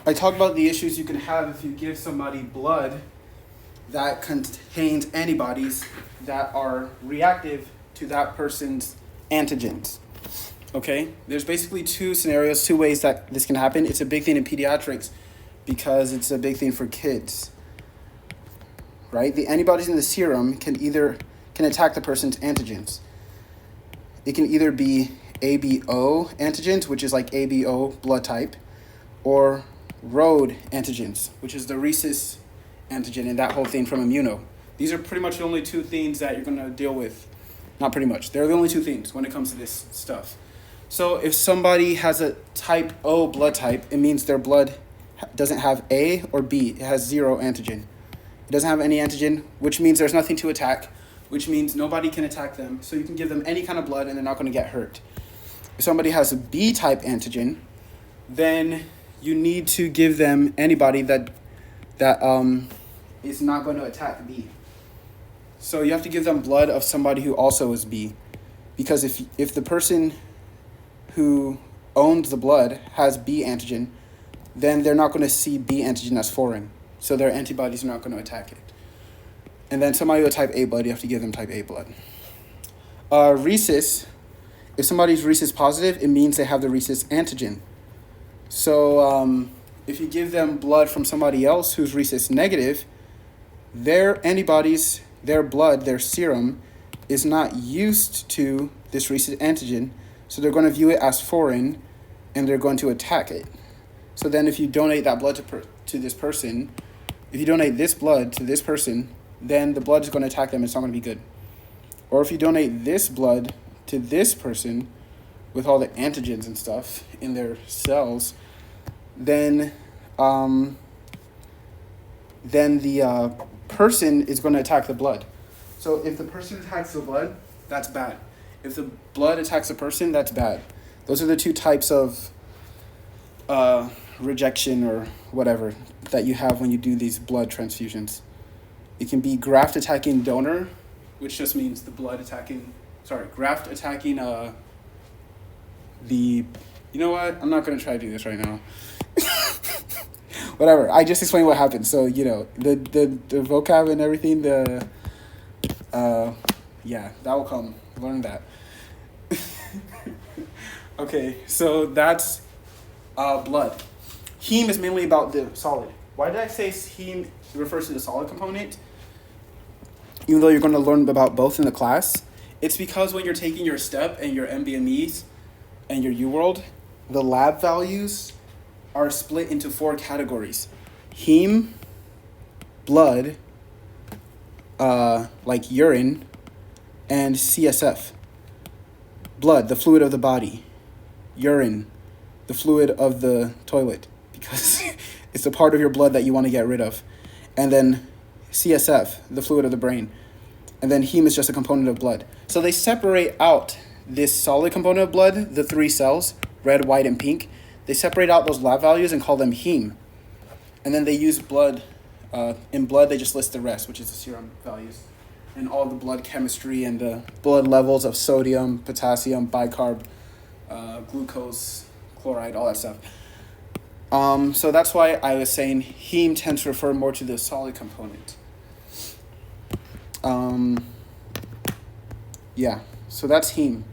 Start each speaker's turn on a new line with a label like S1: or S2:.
S1: I talked about the issues you can have if you give somebody blood that contains antibodies that are reactive to that person's antigens. Okay? There's basically two scenarios, two ways that this can happen. It's a big thing in pediatrics because it's a big thing for kids. Right? The antibodies in the serum can attack the person's antigens. It can either be ABO antigens, which is like ABO blood type, or ROAD antigens, which is the rhesus antigen and that whole thing from immuno. These are pretty much the only two things that you're going to deal with. Not pretty much. They're the only two things when it comes to this stuff. So if somebody has a type O blood type, it means their blood doesn't have A or B. It has zero antigen. It doesn't have any antigen, which means there's nothing to attack, which means nobody can attack them. So you can give them any kind of blood and they're not going to get hurt. If somebody has a B-type antigen, then you need to give them antibody that is not going to attack B. So you have to give them blood of somebody who also is B. Because if the person who owns the blood has B antigen, then they're not going to see B antigen as foreign. So their antibodies are not going to attack it. And then somebody with type A blood, you have to give them type A blood. Rhesus, if somebody's rhesus positive, it means they have the rhesus antigen. So if you give them blood from somebody else who's rhesus negative, their antibodies, their blood, their serum is not used to this rhesus antigen, so they're going to view it as foreign and they're going to attack it. So then if you donate that blood to this person, if you donate this blood to this person, then the blood is going to attack them. It's not going to be good. Or if you donate this blood to this person with all the antigens and stuff in their cells, then the person is going to attack the blood. So if the person attacks the blood, that's bad. If the blood attacks the person, that's bad. Those are the two types of rejection or whatever that you have when you do these blood transfusions. It can be graft attacking donor, which just means graft attacking you know what? I'm not going to try to do this right now. Whatever. I just explained what happened. So, the vocab and everything, that will come. Learn that. Okay, so that's blood. Heme is mainly about the solid. Why did I say heme refers to the solid component? Even though you're going to learn about both in the class, it's because when you're taking your STEP and your MBMEs and your UWorld, the lab values are split into 4 categories. Heme, blood, like urine, and CSF. Blood, the fluid of the body. Urine, the fluid of the toilet, because it's a part of your blood that you want to get rid of. And then CSF, the fluid of the brain. And then heme is just a component of blood. So they separate out this solid component of blood, the 3 cells, red, white, and pink. They separate out those lab values and call them heme. And then they use blood. In blood, they just list the rest, which is the serum values. And all the blood chemistry and the blood levels of sodium, potassium, bicarb, glucose, chloride, all that stuff. So that's why I was saying heme tends to refer more to the solid component. So that's heme.